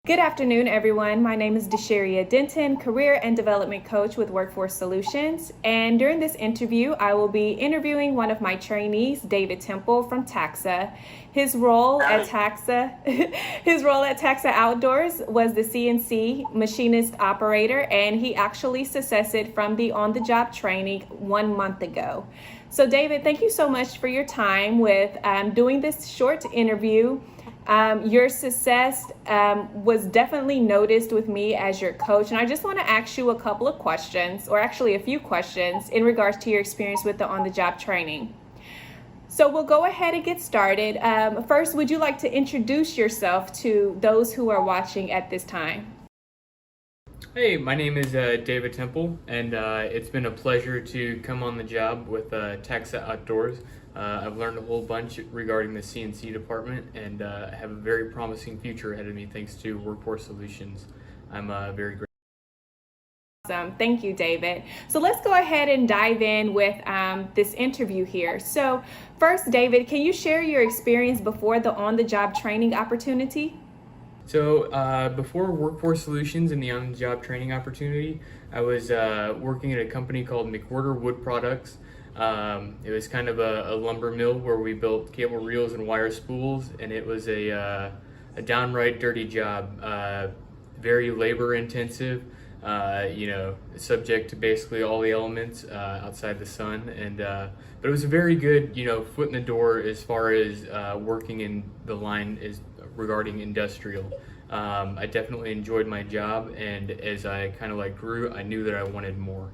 Good afternoon, everyone. My name is Desherria Denton, Career and Development Coach with Workforce Solutions. And during this interview, I will be interviewing one of my trainees, David Temple from TAXA. His role at TAXA Outdoors was the CNC machinist operator, and he actually successed from the on-the-job training 1 month ago. So David, thank you so much for your time with doing this short interview. Your success was definitely noticed with me as your coach, and I just want to ask you a couple of questions, or actually a few questions, in regards to your experience with the on-the-job training. So we'll go ahead and get started. First, would you like to introduce yourself to those who are watching at this time? Hey, my name is David Temple, and it's been a pleasure to come on the job with TAXA Outdoors. I've learned a whole bunch regarding the CNC department, and I have a very promising future ahead of me thanks to Workforce Solutions. I'm very grateful. Awesome. Thank you, David. So let's go ahead and dive in with this interview here. So first, David, can you share your experience before the on-the-job training opportunity? So before Workforce Solutions and the on-the-job training opportunity, I was working at a company called McWhorter Wood Products. It was kind of a lumber mill where we built cable reels and wire spools, and it was a downright dirty job, very labor intensive, subject to basically all the elements outside the sun, but it was a very good, foot in the door as far as working in the line is regarding industrial. I definitely enjoyed my job, and as I kind of grew, I knew that I wanted more.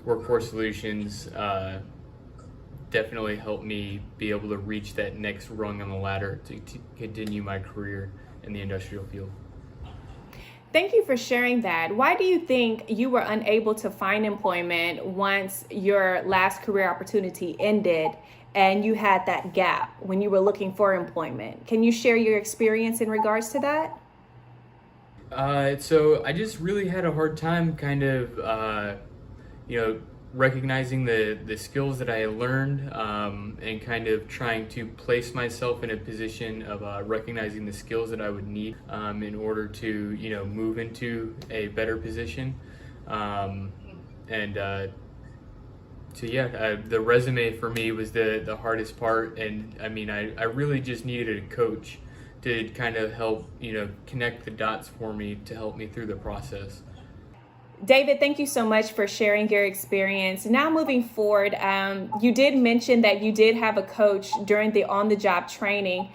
Workforce Solutions definitely helped me be able to reach that next rung on the ladder to continue my career in the industrial field. Thank you for sharing that. Why do you think you were unable to find employment once your last career opportunity ended and you had that gap when you were looking for employment? Can you share your experience in regards to that? So I just really had a hard time kind of recognizing the skills that I learned, and kind of trying to place myself in a position of recognizing the skills that I would need in order to move into a better position. The resume for me was the hardest part, and I really just needed a coach to kind of help connect the dots for me to help me through the process. David, thank you so much for sharing your experience. Now moving forward, you did mention that you did have a coach during the on-the-job training.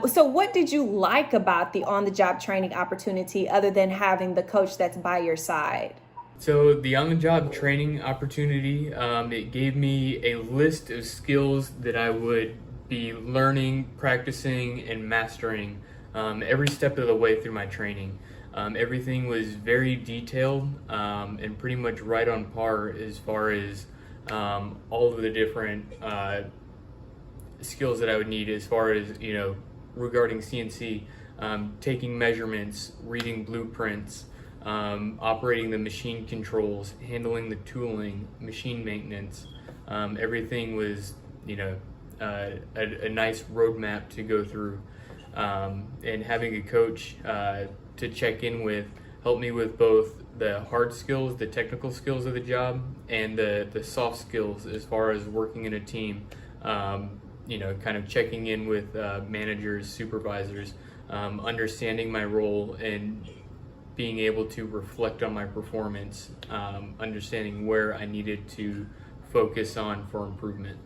So what did you like about the on-the-job training opportunity other than having the coach that's by your side? So the on-the-job training opportunity, it gave me a list of skills that I would be learning, practicing, and mastering every step of the way through my training. Everything was very detailed and pretty much right on par as far as all of the different skills that I would need as far as, regarding CNC, taking measurements, reading blueprints, operating the machine controls, handling the tooling, machine maintenance. Everything was, a nice roadmap to go through. And having a coach to check in with helped me with both the hard skills, the technical skills of the job, and the soft skills as far as working in a team. Kind of checking in with managers, supervisors, understanding my role, and being able to reflect on my performance, understanding where I needed to focus on for improvement.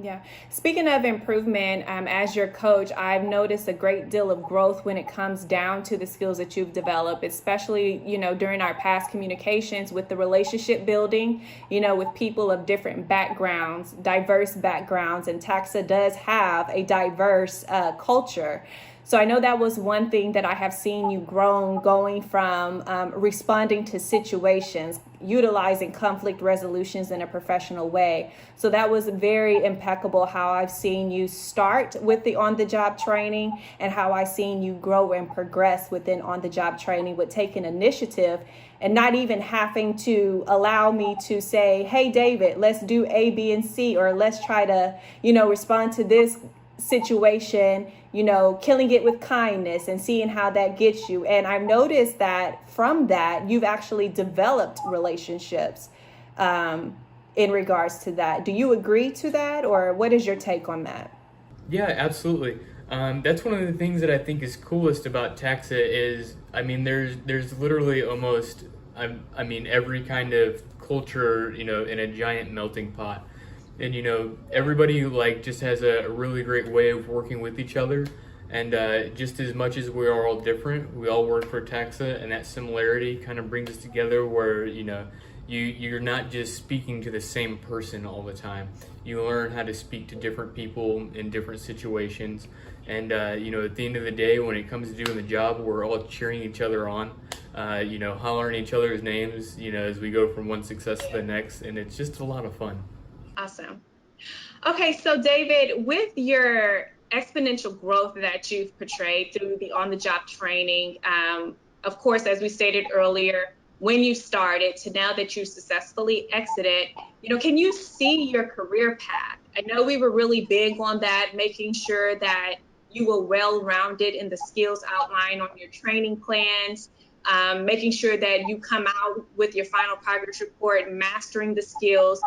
Yeah. Speaking of improvement, as your coach, I've noticed a great deal of growth when it comes down to the skills that you've developed, especially, during our past communications with the relationship building, with people of different backgrounds, diverse backgrounds, and TAXA does have a diverse culture. So I know that was one thing that I have seen you grown, going from responding to situations, utilizing conflict resolutions in a professional way. So that was very impeccable how I've seen you start with the on-the-job training and how I've seen you grow and progress within on-the-job training with taking initiative and not even having to allow me to say, hey, David, let's do A, B, and C, or let's try to, respond to this situation, killing it with kindness and seeing how that gets you. And I've noticed that from that, you've actually developed relationships in regards to that. Do you agree to that, or what is your take on that? Yeah, absolutely. That's one of the things that I think is coolest about TAXA is, there's literally almost, every kind of culture, in a giant melting pot. And, everybody like just has a really great way of working with each other. And just as much as we are all different, we all work for TAXA, and that similarity kind of brings us together where, you're not just speaking to the same person all the time. You learn how to speak to different people in different situations. And, at the end of the day, when it comes to doing the job, we're all cheering each other on, hollering each other's names, as we go from one success to the next. And it's just a lot of fun. Awesome. Okay, so David, with your exponential growth that you've portrayed through the on-the-job training, of course, as we stated earlier, when you started to now that you successfully exited, can you see your career path? I know we were really big on that, making sure that you were well-rounded in the skills outlined on your training plans, making sure that you come out with your final progress report, mastering the skills,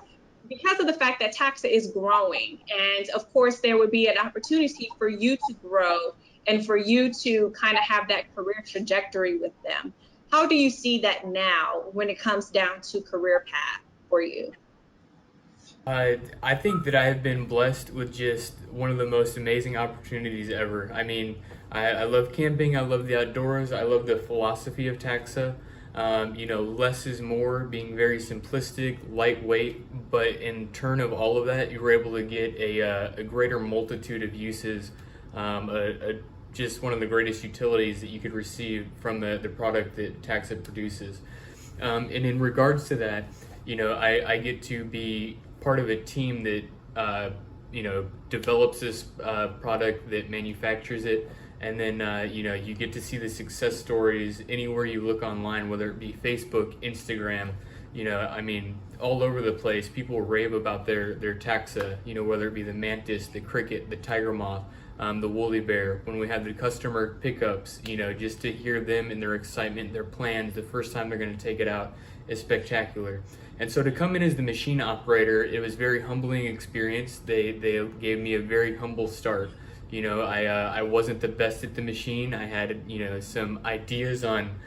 because of the fact that TAXA is growing. And of course, there would be an opportunity for you to grow and for you to kind of have that career trajectory with them. How do you see that now when it comes down to career path for you? I think that I have been blessed with just one of the most amazing opportunities ever. I love camping, I love the outdoors, I love the philosophy of TAXA. Less is more, being very simplistic, lightweight, but in turn of all of that, you were able to get a greater multitude of uses, just one of the greatest utilities that you could receive from the product that TAXA produces. And in regards to that, I get to be part of a team that, develops this product, that manufactures it. And then, you get to see the success stories anywhere you look online, whether it be Facebook, Instagram, all over the place. People rave about their TAXA, whether it be the mantis, the cricket, the tiger moth, the woolly bear. When we have the customer pickups, just to hear them and their excitement, their plans, the first time they're going to take it out is spectacular. And so to come in as the machine operator, it was a very humbling experience. They gave me a very humble start. I wasn't the best at the machine. I had, some ideas on,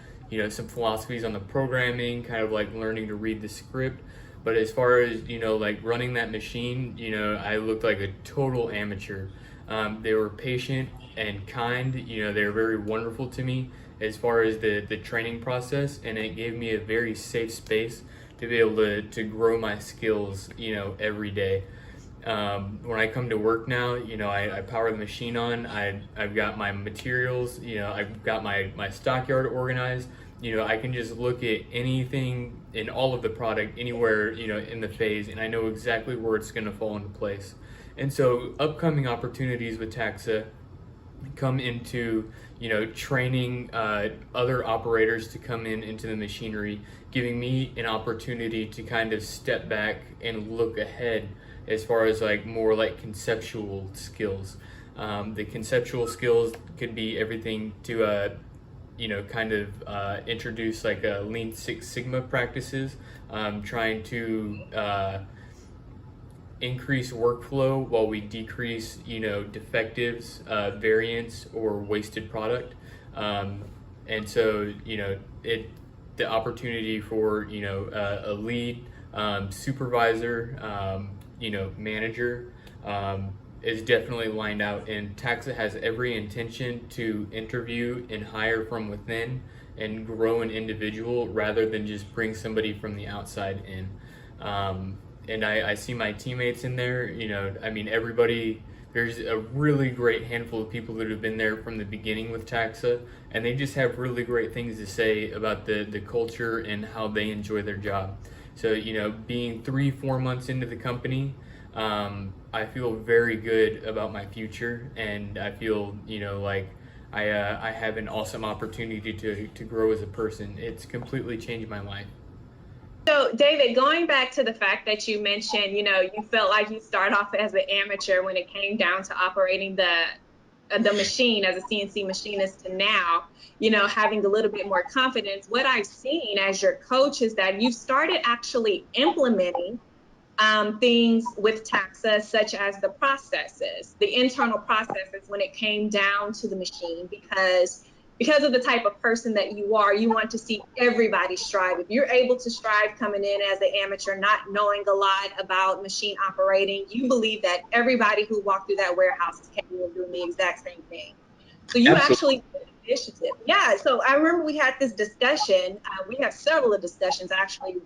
some philosophies on the programming, kind of like learning to read the script. But as far as, like running that machine, I looked like a total amateur. They were patient and kind. They were very wonderful to me as far as the training process. And it gave me a very safe space to be able to grow my skills, every day. When I come to work now, I power the machine on. I've got my materials, I've got my stockyard organized. I can just look at anything in all of the product anywhere, in the phase, and I know exactly where it's going to fall into place. And so upcoming opportunities with TAXA come into, training other operators to come into the machinery, giving me an opportunity to kind of step back and look ahead as far as more conceptual skills. The conceptual skills could be everything to introduce Lean Six Sigma practices, trying to increase workflow while we decrease defectives, variance, or wasted product. And so the opportunity for a lead supervisor, manager, is definitely lined out, and TAXA has every intention to interview and hire from within and grow an individual rather than just bring somebody from the outside in. And I see my teammates in there, everybody, there's a really great handful of people that have been there from the beginning with TAXA, and they just have really great things to say about the culture and how they enjoy their job. So, being 3-4 months into the company, I feel very good about my future, and I feel, like I have an awesome opportunity to grow as a person. It's completely changed my life. So, David, going back to the fact that you mentioned, you felt like you start off as an amateur when it came down to operating the machine as a CNC machinist to now, having a little bit more confidence. What I've seen as your coach is that you've started actually implementing things with TAXA, such as the processes, the internal processes when it came down to the machine, because of the type of person that you are, you want to see everybody strive. If you're able to strive coming in as an amateur, not knowing a lot about machine operating, you believe that everybody who walked through that warehouse is capable of doing the exact same thing. So you Absolutely. actually took initiative. Yeah. So I remember we had this discussion. We had several of discussions actually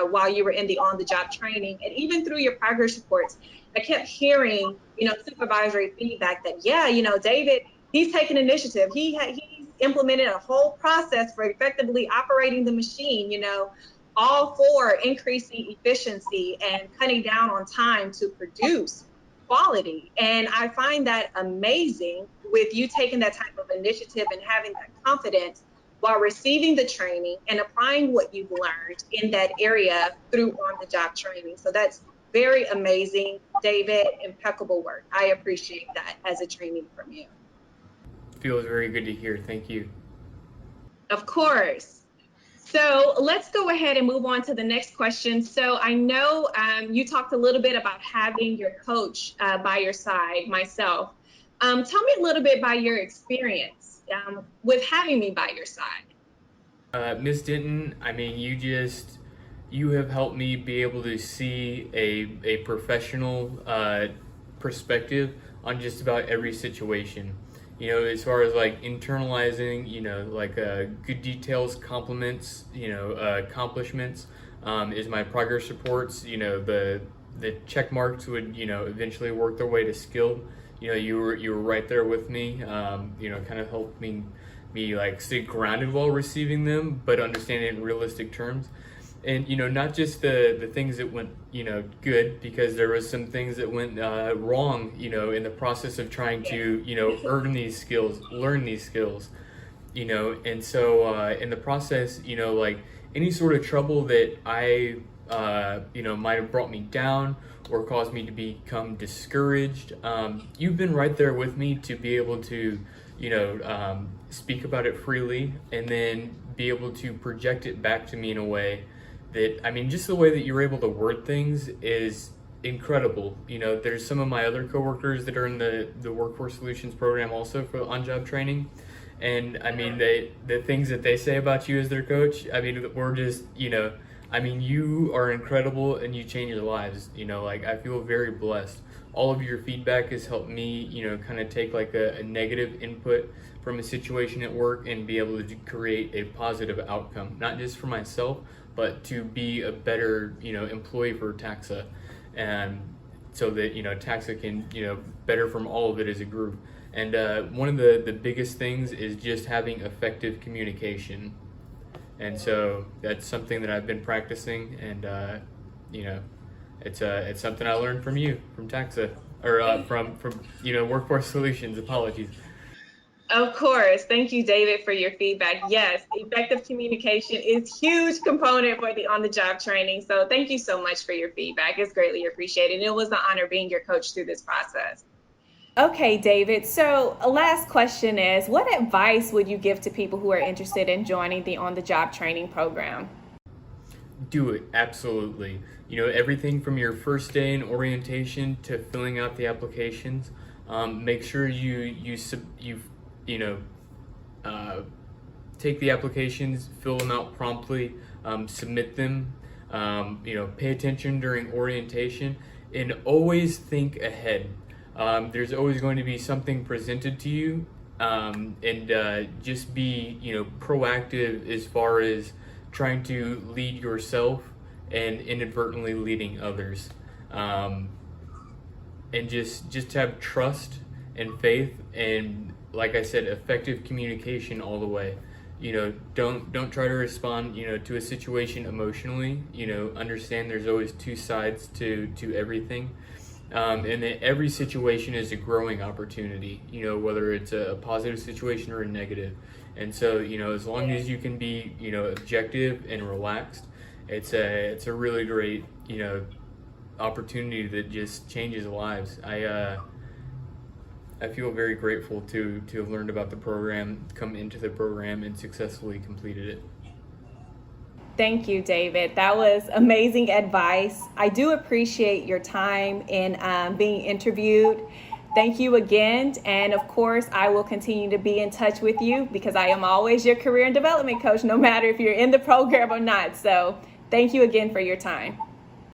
while you were in the on-the-job training, and even through your progress reports, I kept hearing, supervisory feedback that, yeah, David, he's taken initiative. He's implemented a whole process for effectively operating the machine. All for increasing efficiency and cutting down on time to produce quality. And I find that amazing with you taking that type of initiative and having that confidence while receiving the training and applying what you've learned in that area through on-the-job training. So that's very amazing, David. Impeccable work. I appreciate that as a trainee from you. Feels very good to hear. Thank you. Of course. So let's go ahead and move on to the next question. So I know you talked a little bit about having your coach by your side, myself. Tell me a little bit about your experience with having me by your side. Ms. Denton, I mean, you have helped me be able to see a professional perspective on just about every situation. As far as like internalizing, like good details, compliments, accomplishments, is my progress reports, the check marks would, eventually work their way to skilled. You were right there with me, kind of helped me like stay grounded while receiving them, but understand it in realistic terms. And not just the things that went good, because there was some things that went wrong in the process of trying to earn these skills, learn these skills, and so in the process, like any sort of trouble that I might have brought me down or caused me to become discouraged, you've been right there with me to be able to speak about it freely, and then be able to project it back to me in a way that, I mean, just the way that you're able to word things is incredible. There's some of my other coworkers that are in the Workforce Solutions program also for on-job training. And I mean, the things that they say about you as their coach, I mean, we're just, I mean, you are incredible and you change your lives. Like I feel very blessed. All of your feedback has helped me, kind of take like a negative input from a situation at work and be able to create a positive outcome, not just for myself, but to be a better, employee for TAXA, and so that, TAXA can, better from all of it as a group. And one of the biggest things is just having effective communication. And so that's something that I've been practicing, and, it's something I learned from you, from TAXA, or from Workforce Solutions. Apologies. Of course. Thank you, David, for your feedback. Yes, effective communication is a huge component for the on-the-job training. So thank you so much for your feedback. It's greatly appreciated. It was an honor being your coach through this process. Okay, David. So last question is, what advice would you give to people who are interested in joining the on-the-job training program? Do it, absolutely. Everything from your first day in orientation to filling out the applications. Make sure you take the applications, fill them out promptly, submit them. Pay attention during orientation, and always think ahead. There's always going to be something presented to you, and just be proactive as far as trying to lead yourself and inadvertently leading others, and just have trust and faith, and like I said, effective communication all the way. Don't try to respond to a situation emotionally. Understand there's always two sides to everything, and that every situation is a growing opportunity, whether it's a positive situation or a negative. And so, as long as you can be, objective and relaxed, it's a really great, opportunity that just changes lives. I feel very grateful to have learned about the program, come into the program, and successfully completed it. Thank you, David. That was amazing advice. I do appreciate your time in being interviewed. Thank you again. And of course, I will continue to be in touch with you because I am always your career and development coach, no matter if you're in the program or not. So thank you again for your time.